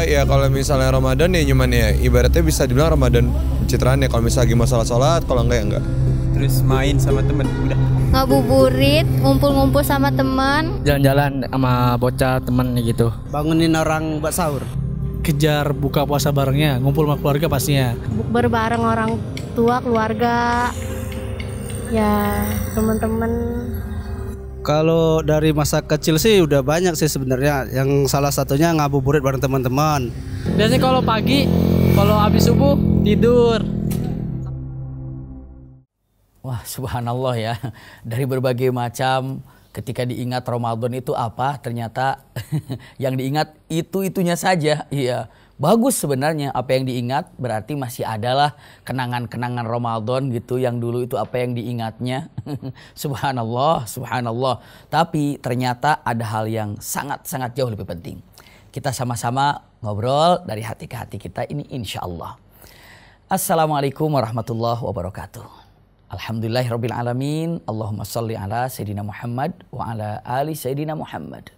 Ya kalau misalnya Ramadan ya cuman ya ibaratnya bisa dibilang Ramadan pencitraan ya, kalau misalnya lagi masalah sholat, kalau enggak ya enggak. Terus main sama temen udah. Ngabuburit, ngumpul-ngumpul sama teman. Jalan-jalan sama bocah temen gitu. Bangunin orang buat sahur. Kejar buka puasa barengnya, ngumpul sama keluarga pastinya. Bukber bareng orang tua, keluarga. Ya, teman-teman. Kalau dari masa kecil sih udah banyak sih sebenarnya. Yang salah satunya ngabuburit bareng teman-teman. Biasanya kalau pagi, kalau habis subuh tidur. Wah, subhanallah ya. Dari berbagai macam, ketika diingat Ramadan itu apa, ternyata yang diingat itu-itunya saja. Iya, bagus sebenarnya apa yang diingat, berarti masih adalah kenangan-kenangan Ramadan gitu yang dulu itu apa yang diingatnya. Subhanallah, subhanallah. Tapi ternyata ada hal yang sangat-sangat jauh lebih penting. Kita sama-sama ngobrol dari hati ke hati kita ini insya Allah. Assalamualaikum warahmatullahi wabarakatuh. Alhamdulillahirrabbilalamin. Allahumma salli ala Sayyidina Muhammad wa ala ali Sayyidina Muhammad.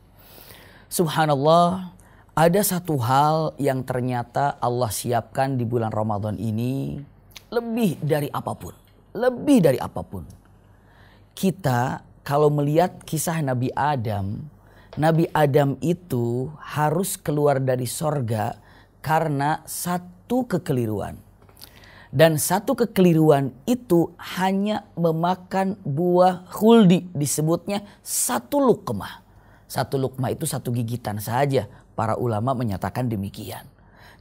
Subhanallah, ada satu hal yang ternyata Allah siapkan di bulan Ramadan ini lebih dari apapun. Lebih dari apapun. Kita kalau melihat kisah Nabi Adam itu harus keluar dari sorga karena satu kekeliruan. Dan satu kekeliruan itu hanya memakan buah khuldi, disebutnya satu lukmah. Satu lukmah itu satu gigitan saja. Para ulama menyatakan demikian.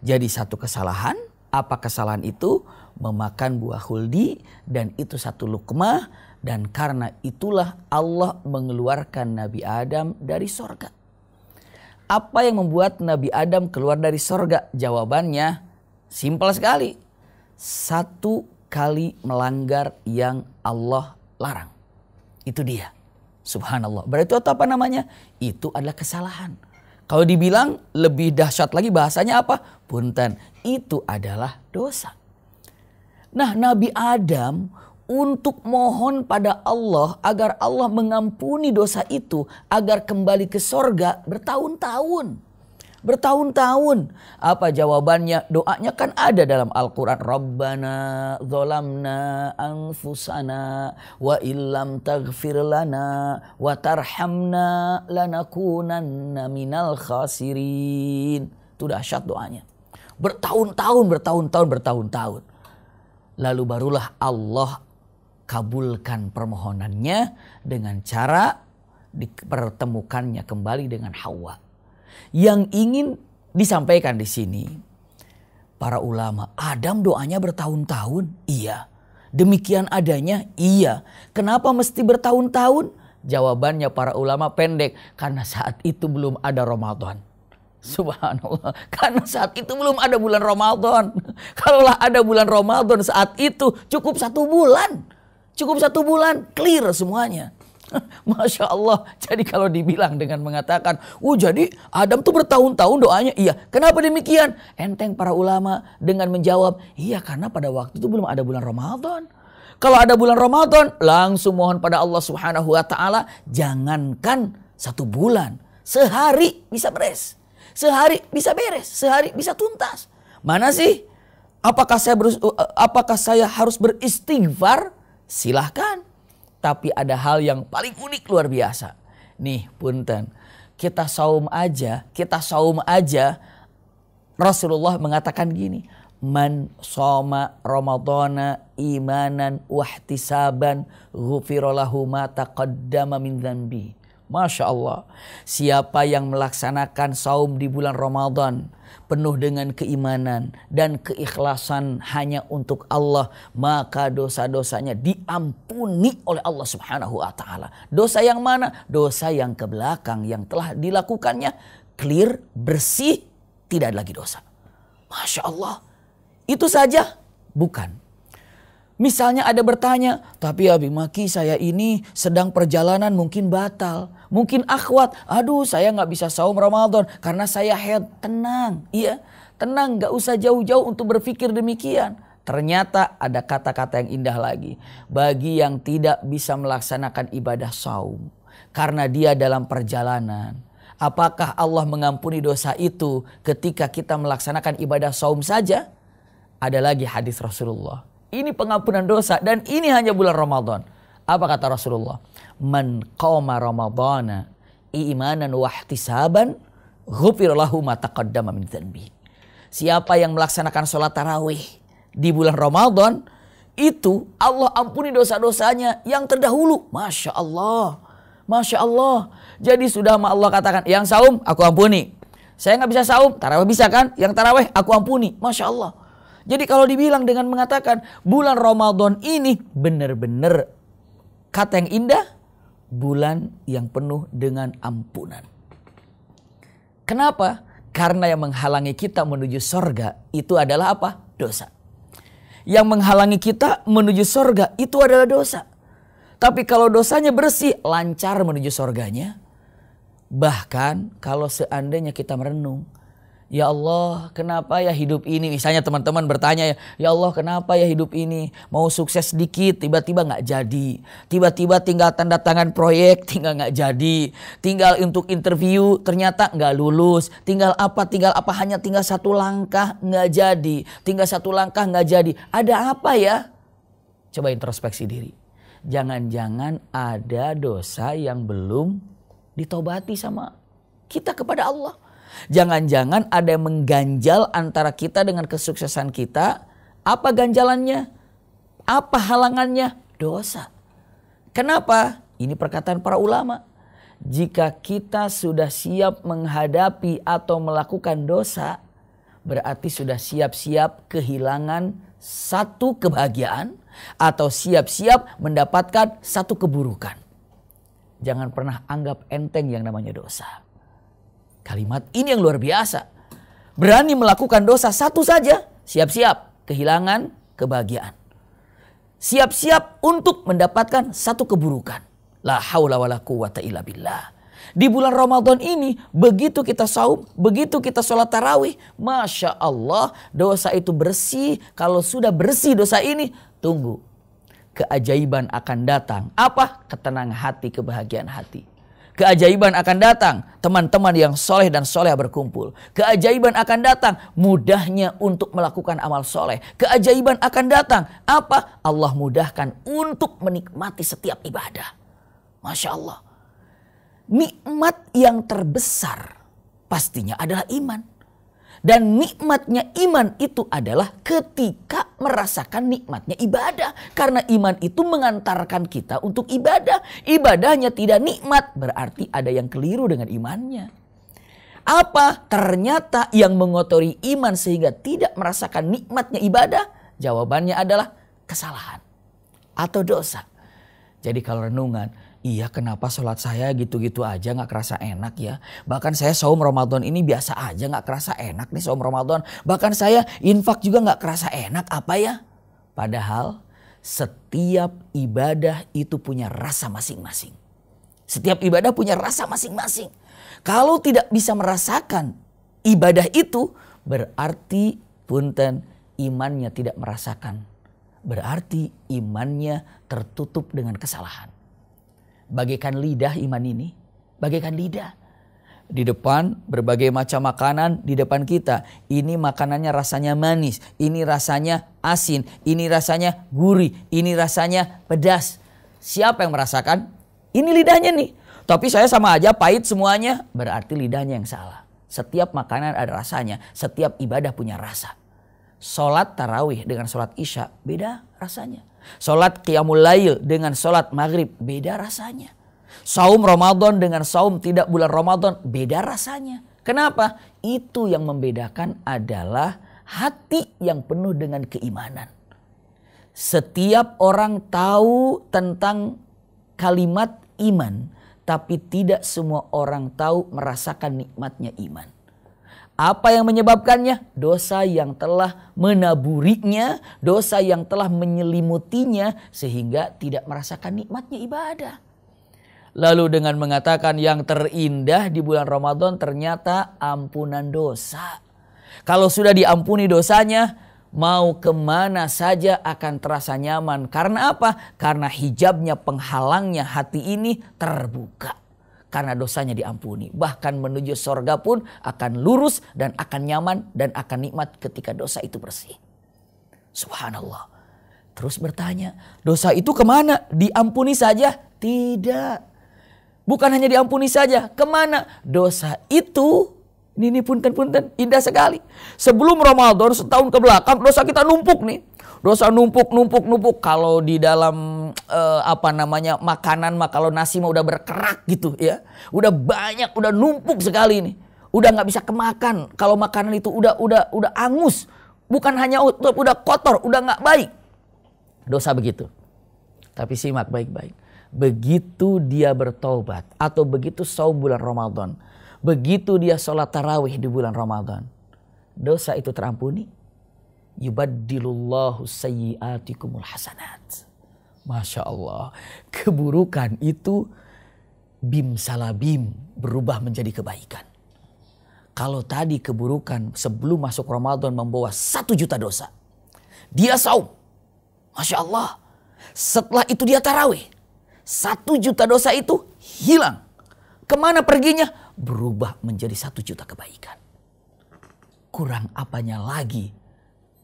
Jadi satu kesalahan, apa kesalahan itu? Memakan buah khuldi dan itu satu lukmah. Dan karena itulah Allah mengeluarkan Nabi Adam dari sorga. Apa yang membuat Nabi Adam keluar dari sorga? Jawabannya simpel sekali. Satu kali melanggar yang Allah larang. Itu dia. Subhanallah. Berarti itu apa namanya? Itu adalah kesalahan. Kalau dibilang lebih dahsyat lagi bahasanya apa? Punten. Itu adalah dosa. Nah, Nabi Adam untuk mohon pada Allah agar Allah mengampuni dosa itu, agar kembali ke sorga bertahun-tahun. Bertahun-tahun. Apa jawabannya? Doanya kan ada dalam Al-Quran. Rabbana zolamna anfusana wa illam taghfir lana wa tarhamna lanakunanna minal khasirin. Itu dahsyat doanya. Bertahun-tahun. Lalu barulah Allah kabulkan permohonannya dengan cara dipertemukannya kembali dengan Hawa. Yang ingin disampaikan di sini para ulama, Adam doanya bertahun-tahun? Iya. Demikian adanya? Iya. Kenapa mesti bertahun-tahun? Jawabannya para ulama pendek, karena saat itu belum ada Ramadan. Subhanallah, karena saat itu belum ada bulan Ramadan. Kalaulah ada bulan Ramadan saat itu cukup 1 bulan. Cukup 1 bulan, clear semuanya. Masya Allah. Jadi kalau dibilang dengan mengatakan, jadi Adam tuh bertahun-tahun doanya. Iya. Kenapa demikian? Enteng para ulama dengan menjawab, iya karena pada waktu itu belum ada bulan Ramadan. Kalau ada bulan Ramadan, langsung mohon pada Allah Subhanahu wa Ta'ala, jangankan 1 bulan, sehari bisa beres. Sehari bisa beres, sehari bisa tuntas. Mana sih? Apakah saya harus beristighfar? Silahkan. Tapi ada hal yang paling unik luar biasa. Nih punten, kita saum aja. Rasulullah mengatakan gini. Man shoma ramadhana imanan wahtisaban ghufira lahu ma taqaddama min dzanbi. Masya Allah. Siapa yang melaksanakan saum di bulan Ramadan penuh dengan keimanan dan keikhlasan hanya untuk Allah, maka dosa-dosanya diampuni oleh Allah Subhanahu wa Ta'ala. Dosa yang mana? Dosa yang ke belakang yang telah dilakukannya clear, bersih, tidak ada lagi dosa. Masya Allah. Itu saja? Bukan. Misalnya ada bertanya, tapi Abi Maki saya ini sedang perjalanan mungkin batal. Mungkin akhwat, aduh saya gak bisa saum Ramadan karena saya haid. Tenang, iya tenang, gak usah jauh-jauh untuk berpikir demikian. Ternyata ada kata-kata yang indah lagi. Bagi yang tidak bisa melaksanakan ibadah saum karena dia dalam perjalanan Apakah Allah mengampuni dosa itu ketika kita melaksanakan ibadah saum saja? Ada lagi hadis Rasulullah. Ini pengampunan dosa dan ini hanya bulan Ramadan. Apa kata Rasulullah? Man qama ramadhana imanan wa ihtisaban ghufira lahu ma taqaddama min dzanbi. Siapa yang melaksanakan sholat tarawih di bulan Ramadan, itu Allah ampuni dosa-dosanya yang terdahulu. Masya Allah. Masya Allah. Jadi sudah Allah katakan, yang saum aku ampuni. Saya nggak bisa saum, tarawih bisa kan? Yang tarawih aku ampuni. Masya Allah. Jadi kalau dibilang dengan mengatakan bulan Ramadan ini benar-benar kata yang indah, bulan yang penuh dengan ampunan. Kenapa? Karena yang menghalangi kita menuju sorga itu adalah apa? Dosa. Yang menghalangi kita menuju sorga itu adalah dosa. Tapi kalau dosanya bersih, lancar menuju sorganya. Bahkan kalau seandainya kita merenung, ya Allah, kenapa ya hidup ini? Misalnya teman-teman bertanya, ya Allah, kenapa ya hidup ini? Mau sukses sedikit, tiba-tiba nggak jadi. Tiba-tiba tinggal tanda tangan proyek, tinggal nggak jadi. Tinggal untuk interview, ternyata nggak lulus. Tinggal apa? Hanya tinggal satu langkah, nggak jadi. Tinggal satu langkah, nggak jadi. Ada apa ya? Coba introspeksi diri. Jangan-jangan ada dosa yang belum ditobati sama kita kepada Allah. Jangan-jangan ada yang mengganjal antara kita dengan kesuksesan kita. Apa ganjalannya? Apa halangannya? Dosa. Kenapa? Ini perkataan para ulama. Jika kita sudah siap menghadapi atau melakukan dosa, berarti sudah siap-siap kehilangan satu kebahagiaan atau siap-siap mendapatkan satu keburukan. Jangan pernah anggap enteng yang namanya dosa. Kalimat ini yang luar biasa. Berani melakukan dosa satu saja, siap-siap kehilangan kebahagiaan. Siap-siap untuk mendapatkan satu keburukan. La haula wala quwata illa billah. Di bulan Ramadan ini, begitu kita saum, begitu kita sholat tarawih, Masya Allah, dosa itu bersih. Kalau sudah bersih dosa ini, tunggu. Keajaiban akan datang. Apa? Ketenangan hati, kebahagiaan hati. Keajaiban akan datang, teman-teman yang soleh dan soleh berkumpul. Keajaiban akan datang, mudahnya untuk melakukan amal soleh. Keajaiban akan datang, apa? Allah mudahkan untuk menikmati setiap ibadah. Masya Allah. Nikmat yang terbesar pastinya adalah iman. Dan nikmatnya iman itu adalah ketika merasakan nikmatnya ibadah. Karena iman itu mengantarkan kita untuk ibadah. Ibadahnya tidak nikmat, berarti ada yang keliru dengan imannya. Apa? Ternyata yang mengotori iman sehingga tidak merasakan nikmatnya ibadah, jawabannya adalah kesalahan atau dosa. Jadi kalau renungan, iya kenapa sholat saya gitu-gitu aja gak kerasa enak ya. Bahkan saya saum Ramadan ini biasa aja gak kerasa enak nih saum Ramadan. Bahkan saya infak juga gak kerasa enak, apa ya? Padahal setiap ibadah itu punya rasa masing-masing. Setiap ibadah punya rasa masing-masing. Kalau tidak bisa merasakan ibadah itu, berarti punten imannya tidak merasakan. Berarti imannya tertutup dengan kesalahan. Bagaikan lidah iman ini, bagaikan lidah. Di depan berbagai macam makanan di depan kita. Ini makanannya rasanya manis, ini rasanya asin, ini rasanya gurih, ini rasanya pedas. Siapa yang merasakan? Ini lidahnya nih. Tapi saya sama aja pahit semuanya, berarti lidahnya yang salah. Setiap makanan ada rasanya, setiap ibadah punya rasa. Sholat tarawih dengan sholat isya beda rasanya. Sholat qiyamul lail dengan sholat maghrib beda rasanya. Saum Ramadan dengan saum tidak bulan Ramadan beda rasanya. Kenapa? Itu yang membedakan adalah hati yang penuh dengan keimanan. Setiap orang tahu tentang kalimat iman, tapi tidak semua orang tahu merasakan nikmatnya iman. Apa yang menyebabkannya? Dosa yang telah menaburinya, dosa yang telah menyelimutinya sehingga tidak merasakan nikmatnya ibadah. Lalu dengan mengatakan yang terindah di bulan Ramadan ternyata ampunan dosa. Kalau sudah diampuni dosanya, mau kemana saja akan terasa nyaman. Karena apa? Karena hijabnya, penghalangnya hati ini terbuka. karena dosanya diampuni. Bahkan menuju surga pun akan lurus dan akan nyaman dan akan nikmat ketika dosa itu bersih. Subhanallah. Terus bertanya, dosa itu kemana? Diampuni saja? Tidak. Bukan hanya diampuni saja, kemana? Dosa itu, ini punten, indah sekali. Sebelum Ramadan setahun ke belakang, dosa kita numpuk nih. Dosa numpuk. Kalau di dalam makanan mah, kalau nasi mah udah berkerak gitu ya. Udah banyak, udah numpuk sekali nih. Udah nggak bisa kemakan. Kalau makanan itu udah angus. Bukan hanya udah kotor, udah nggak baik. Dosa begitu. Tapi simak baik-baik. Begitu dia bertobat atau begitu saum bulan Ramadan, begitu dia sholat tarawih di bulan Ramadan, dosa itu terampuni. Yubaddilullahu sayyiatikumul hasanat. Masya Allah. Keburukan itu bim salabim, berubah menjadi kebaikan. Kalau tadi keburukan sebelum masuk Ramadan membawa 1 juta dosa, dia saum, Masya Allah. Setelah itu dia tarawih, 1 juta dosa itu hilang. Kemana perginya? Berubah menjadi 1 juta kebaikan. Kurang apanya lagi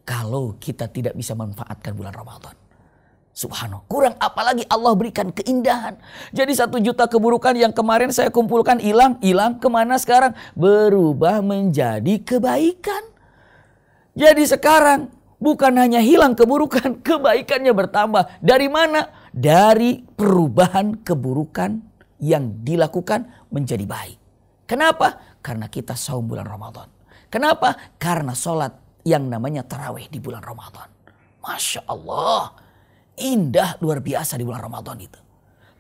kalau kita tidak bisa memanfaatkan bulan Ramadan. Subhanallah. Kurang apalagi Allah berikan keindahan. Jadi 1 juta keburukan yang kemarin saya kumpulkan hilang. Kemana sekarang? Berubah menjadi kebaikan. Jadi sekarang bukan hanya hilang keburukan, kebaikannya bertambah. Dari mana? Dari perubahan keburukan yang dilakukan menjadi baik. Kenapa? Karena kita saum bulan Ramadan. Kenapa? Karena sholat yang namanya tarawih di bulan Ramadan. Masya Allah. Indah luar biasa di bulan Ramadan itu.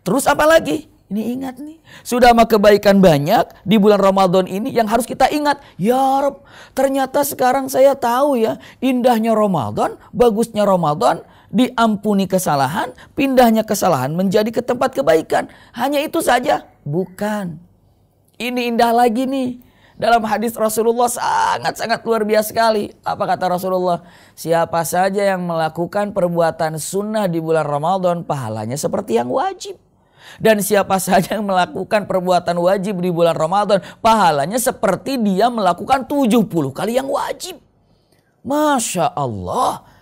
Terus apa lagi? Ini ingat nih. Sudah mah kebaikan banyak di bulan Ramadan ini yang harus kita ingat. Ya Rabb, ternyata sekarang saya tahu ya. Indahnya Ramadan, bagusnya Ramadan. Diampuni kesalahan, pindahnya kesalahan menjadi ke tempat kebaikan. Hanya itu saja? Bukan. Ini indah lagi nih. Dalam hadis Rasulullah sangat-sangat luar biasa sekali. Apa kata Rasulullah? Siapa saja yang melakukan perbuatan sunnah di bulan Ramadan, pahalanya seperti yang wajib. Dan siapa saja yang melakukan perbuatan wajib di bulan Ramadan, pahalanya seperti dia melakukan 70 kali yang wajib. Masya Allah.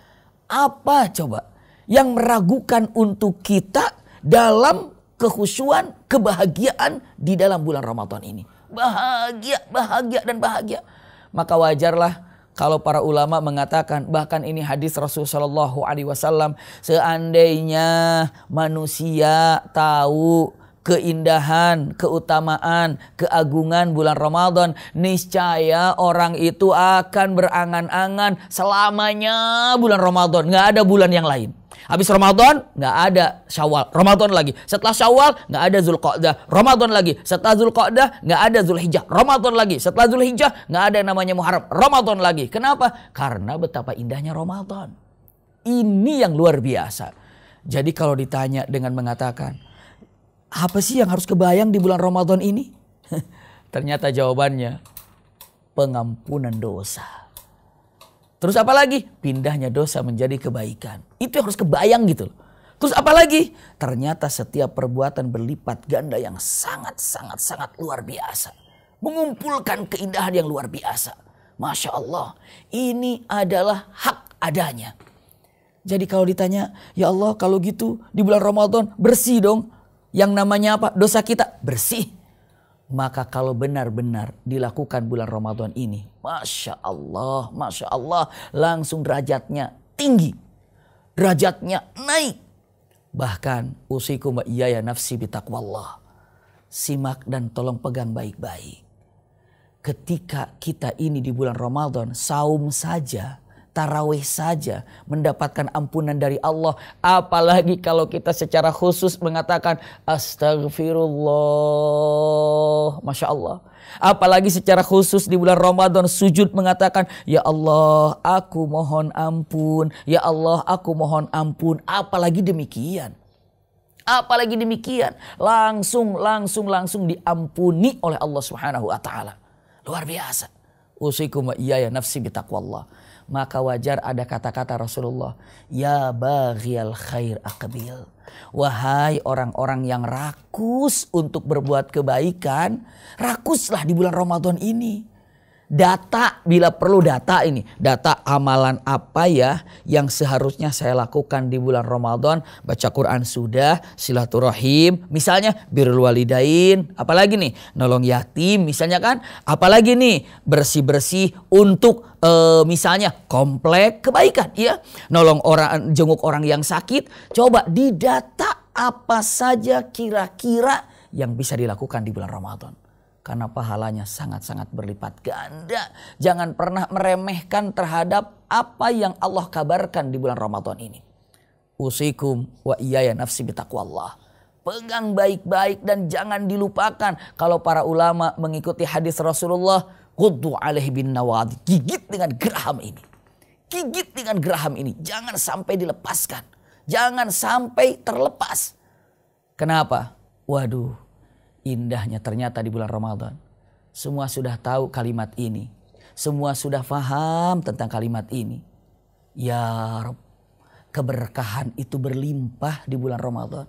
Apa coba yang meragukan untuk kita dalam kekhusyuan, kebahagiaan di dalam bulan Ramadan ini? Bahagia dan bahagia. Maka wajarlah kalau para ulama mengatakan, bahkan ini hadis Rasulullah SAW, seandainya manusia tahu keindahan, keutamaan, keagungan bulan Ramadan, niscaya orang itu akan berangan-angan selamanya bulan Ramadan. Nggak ada bulan yang lain. Habis Ramadan nggak ada Syawal, Ramadan lagi. Setelah Syawal nggak ada Zulqa'dah, Ramadan lagi. Setelah Zulqa'dah nggak ada Zulhijjah, Ramadan lagi. Setelah Zulhijjah nggak ada yang namanya Muharram, Ramadan lagi. Kenapa? Karena betapa indahnya Ramadan. Ini yang luar biasa. Jadi kalau ditanya dengan mengatakan, apa sih yang harus kebayang di bulan Ramadan ini? Ternyata jawabannya pengampunan dosa. Terus apa lagi? Pindahnya dosa menjadi kebaikan. Itu yang harus kebayang gitu. Terus apa lagi? Ternyata setiap perbuatan berlipat ganda yang sangat luar biasa. Mengumpulkan keindahan yang luar biasa. Masya Allah. Ini adalah hak adanya. Jadi kalau ditanya, ya Allah kalau gitu di bulan Ramadan bersih dong. Yang namanya apa? Dosa kita bersih. Maka kalau benar-benar dilakukan bulan Ramadan ini, Masya Allah, langsung derajatnya tinggi. Derajatnya naik. Bahkan, usikum wa iyaya nafsi bitaqwallah. Simak dan tolong pegang baik-baik. Ketika kita ini di bulan Ramadan, saum saja, tarawih saja mendapatkan ampunan dari Allah. Apalagi kalau kita secara khusus mengatakan astagfirullah. Masya Allah. Apalagi secara khusus di bulan Ramadan sujud mengatakan, ya Allah aku mohon ampun. Ya Allah aku mohon ampun. Apalagi demikian. Langsung diampuni oleh Allah Subhanahu wa ta'ala. Luar biasa. Usikum wa iyaya nafsi bitaqwallah. Maka wajar ada kata-kata Rasulullah, ya baghiyal khair aqbil. Wahai orang-orang yang rakus untuk berbuat kebaikan, rakuslah di bulan Ramadan ini. Data, bila perlu data ini, data amalan apa ya yang seharusnya saya lakukan di bulan Ramadan. Baca Quran sudah, silaturahim, misalnya birrul walidain, apalagi nih nolong yatim misalnya kan, apalagi nih bersih-bersih untuk misalnya komplek kebaikan ya, nolong orang, jenguk orang yang sakit. Coba didata apa saja kira-kira yang bisa dilakukan di bulan Ramadan. Karena pahalanya sangat-sangat berlipat ganda. Jangan pernah meremehkan terhadap apa yang Allah kabarkan di bulan Ramadan ini. Usikum wa iyaya nafsi bitaqwallah. Pegang baik-baik dan jangan dilupakan. Kalau para ulama mengikuti hadis Rasulullah, quddu alaihi bin nawadi. Gigit dengan geraham ini. Gigit dengan geraham ini. Jangan sampai dilepaskan. Jangan sampai terlepas. Kenapa? Waduh. Indahnya ternyata di bulan Ramadan. Semua sudah tahu kalimat ini. Semua sudah faham tentang kalimat ini. Ya Rabb, keberkahan itu berlimpah di bulan Ramadan.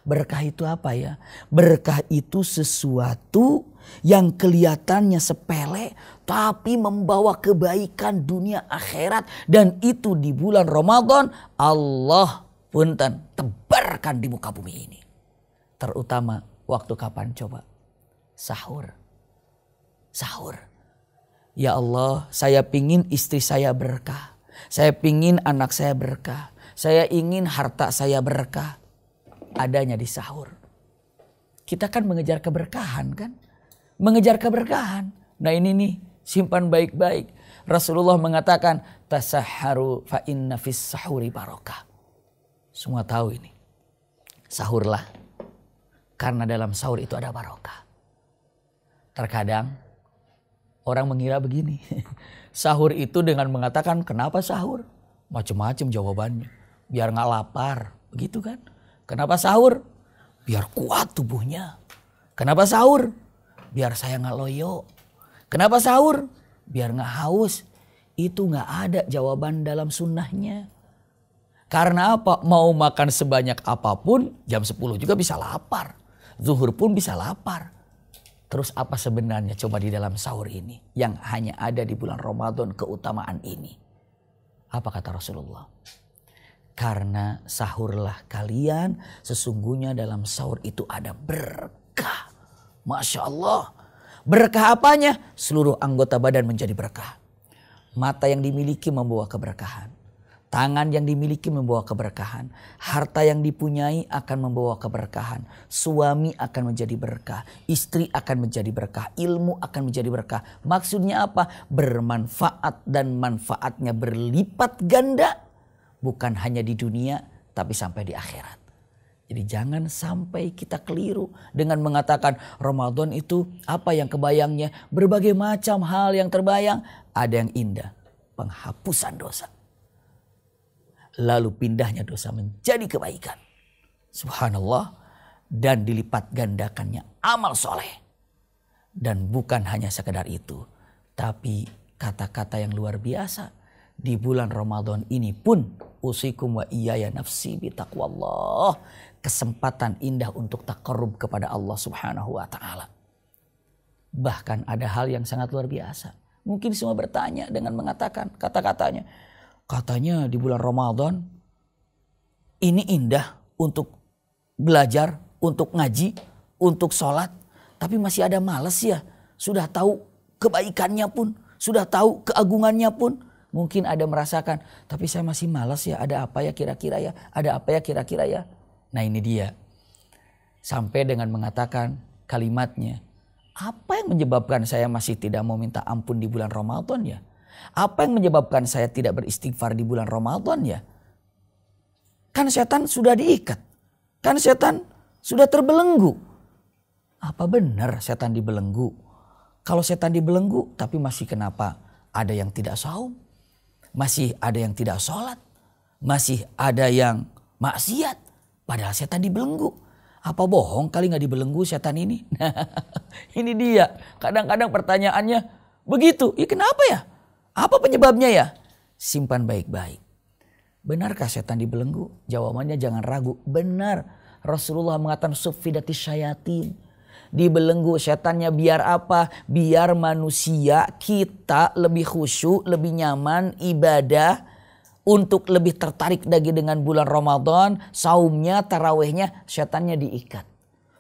Berkah itu apa ya? Berkah itu sesuatu yang kelihatannya sepele tapi membawa kebaikan dunia akhirat. Dan itu di bulan Ramadan Allah punten tebarkan di muka bumi ini. Terutama waktu kapan coba? Sahur. Sahur. Ya Allah, saya pingin istri saya berkah. Saya pingin anak saya berkah. Saya ingin harta saya berkah. Adanya di sahur. Kita kan mengejar keberkahan kan? Mengejar keberkahan. Nah ini nih, simpan baik-baik. Rasulullah mengatakan, tasahharu fa inna fis sahuri barakah. Semua tahu ini. Sahurlah. Karena dalam sahur itu ada barokah. Terkadang orang mengira begini. Sahur itu dengan mengatakan kenapa sahur? Macam-macam jawabannya. Biar gak lapar. Begitu kan? Kenapa sahur? Biar kuat tubuhnya. Kenapa sahur? Biar saya gak loyo. Kenapa sahur? Biar gak haus. Itu gak ada jawaban dalam sunnahnya. Karena apa? Mau makan sebanyak apapun jam 10 juga bisa lapar. Zuhur pun bisa lapar. Terus apa sebenarnya coba di dalam sahur ini yang hanya ada di bulan Ramadan keutamaan ini? Apa kata Rasulullah? Karena sahurlah kalian, sesungguhnya dalam sahur itu ada berkah. Masya Allah. Berkah apanya? Seluruh anggota badan menjadi berkah. Mata yang dimiliki membawa keberkahan. Tangan yang dimiliki membawa keberkahan. Harta yang dipunyai akan membawa keberkahan. Suami akan menjadi berkah. Istri akan menjadi berkah. Ilmu akan menjadi berkah. Maksudnya apa? Bermanfaat dan manfaatnya berlipat ganda. Bukan hanya di dunia tapi sampai di akhirat. Jadi jangan sampai kita keliru dengan mengatakan Ramadan itu apa yang kebayangnya. Berbagai macam hal yang terbayang. Ada yang indah. Penghapusan dosa. Lalu pindahnya dosa menjadi kebaikan. Subhanallah. Dan dilipat gandakannya amal soleh. Dan bukan hanya sekedar itu. Tapi kata-kata yang luar biasa. Di bulan Ramadan ini pun. Usikum wa iyaya nafsi bitaqwallah. Kesempatan indah untuk taqarrub kepada Allah subhanahu wa ta'ala. Bahkan ada hal yang sangat luar biasa. Mungkin semua bertanya dengan mengatakan kata-katanya. Katanya di bulan Ramadan ini indah untuk belajar, untuk ngaji, untuk sholat. Tapi masih ada malas ya. Sudah tahu kebaikannya pun, sudah tahu keagungannya pun. Mungkin ada merasakan, tapi saya masih malas ya. Ada apa ya kira-kira ya? Ada apa ya kira-kira ya? Nah ini dia. Sampai dengan mengatakan kalimatnya. Apa yang menyebabkan saya masih tidak mau minta ampun di bulan Ramadan ya? Apa yang menyebabkan saya tidak beristighfar di bulan Ramadan ya? Kan setan sudah diikat. Kan setan sudah terbelenggu. Apa benar setan dibelenggu? Kalau setan dibelenggu tapi masih kenapa ada yang tidak saum? Masih ada yang tidak sholat? Masih ada yang maksiat? Padahal setan dibelenggu. Apa bohong kali gak dibelenggu setan ini? Ini dia. Kadang-kadang pertanyaannya, Begitu. Ya kenapa ya? Apa penyebabnya ya? Simpan baik-baik. Benarkah setan dibelenggu? Jawabannya jangan ragu. Benar. Rasulullah mengatakan suffidati syayatin. Dibelenggu setannya biar apa? Biar manusia kita lebih khusyuk, lebih nyaman, ibadah. Untuk lebih tertarik lagi dengan bulan Ramadan. Saumnya, tarawehnya, setannya diikat.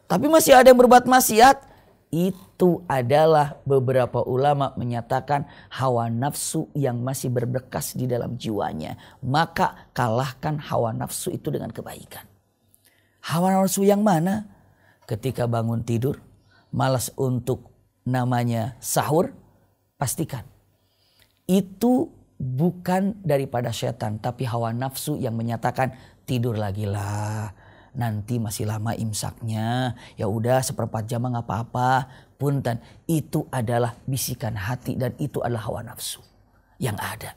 Tapi masih ada yang berbuat maksiat. Itu adalah beberapa ulama menyatakan hawa nafsu yang masih berbekas di dalam jiwanya. Maka kalahkan hawa nafsu itu dengan kebaikan. Hawa nafsu yang mana? Ketika bangun tidur, malas untuk namanya sahur, pastikan. Itu bukan daripada setan, tapi hawa nafsu yang menyatakan tidur lagi lah. Nanti masih lama imsaknya, ya udah seperempat jam nggak apa-apa. Punten, itu adalah bisikan hati dan itu adalah hawa nafsu yang ada.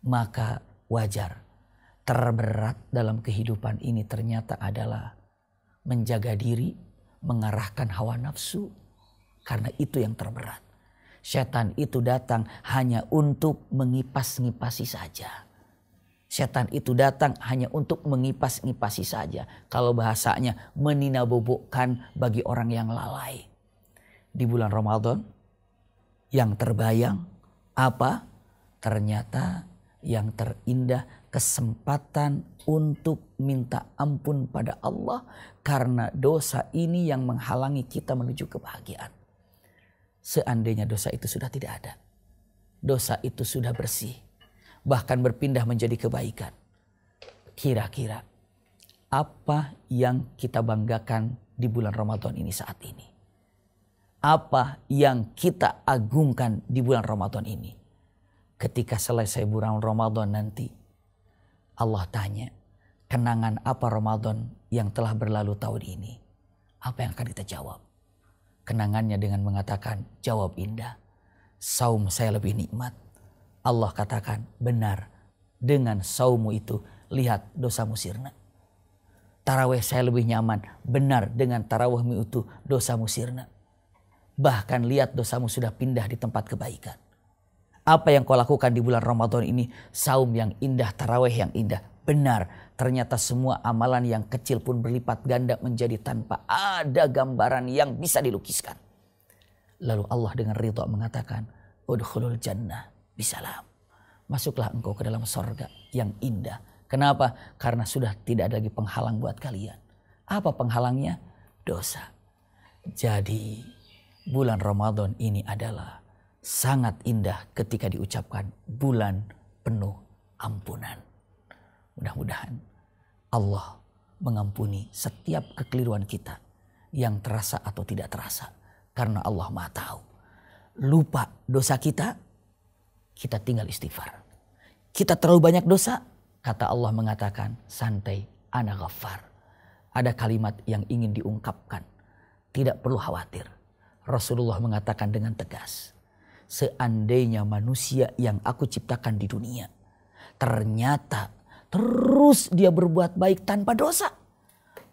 Maka wajar terberat dalam kehidupan ini ternyata adalah menjaga diri, mengarahkan hawa nafsu, karena itu yang terberat. Setan itu datang hanya untuk mengipas-ngipasi saja. Setan itu datang hanya untuk mengipas-ngipasi saja. Kalau bahasanya meninabobokkan bagi orang yang lalai. Di bulan Ramadan yang terbayang apa? Ternyata yang terindah kesempatan untuk minta ampun pada Allah. Karena dosa ini yang menghalangi kita menuju kebahagiaan. Seandainya dosa itu sudah tidak ada. Dosa itu sudah bersih. Bahkan berpindah menjadi kebaikan. Kira-kira apa yang kita banggakan di bulan Ramadan ini saat ini? Apa yang kita agungkan di bulan Ramadan ini? Ketika selesai bulan Ramadan nanti, Allah tanya, kenangan apa Ramadan yang telah berlalu tahun ini? Apa yang akan kita jawab? Kenangannya dengan mengatakan, jawab indah. Saum saya lebih nikmat. Allah katakan, benar, dengan saummu itu lihat dosamu sirna. Tarawih saya lebih nyaman, benar, dengan tarawihmu itu dosamu sirna. Bahkan lihat dosamu sudah pindah di tempat kebaikan. Apa yang kau lakukan di bulan Ramadan ini? Saum yang indah, tarawih yang indah. Benar, ternyata semua amalan yang kecil pun berlipat ganda menjadi tanpa ada gambaran yang bisa dilukiskan. Lalu Allah dengan ridha mengatakan, udkhulul jannah bisalam. Masuklah engkau ke dalam sorga yang indah. Kenapa? Karena sudah tidak ada lagi penghalang buat kalian. Apa penghalangnya? Dosa. Jadi bulan Ramadan ini adalah sangat indah ketika diucapkan bulan penuh ampunan. Mudah-mudahan Allah mengampuni setiap kekeliruan kita yang terasa atau tidak terasa. Karena Allah Maha tahu. Lupa dosa kita, kita tinggal istighfar. Kita terlalu banyak dosa, kata Allah mengatakan, santai, ana ghaffar. Ada kalimat yang ingin diungkapkan. Tidak perlu khawatir. Rasulullah mengatakan dengan tegas, seandainya manusia yang aku ciptakan di dunia, ternyata terus dia berbuat baik tanpa dosa,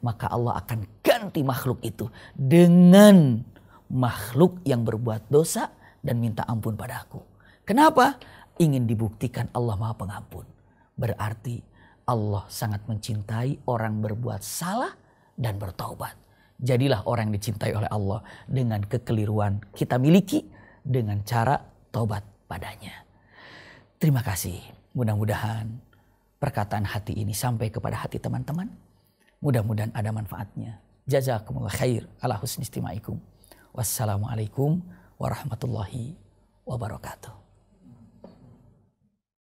maka Allah akan ganti makhluk itu dengan makhluk yang berbuat dosa dan minta ampun padaku. Kenapa? Ingin dibuktikan Allah Maha Pengampun. Berarti Allah sangat mencintai orang berbuat salah dan bertaubat. Jadilah orang yang dicintai oleh Allah dengan kekeliruan kita miliki dengan cara taubat padanya. Terima kasih. Mudah-mudahan perkataan hati ini sampai kepada hati teman-teman. Mudah-mudahan ada manfaatnya. Jazakumullah khair ala husni istimaikum. Wassalamualaikum warahmatullahi wabarakatuh.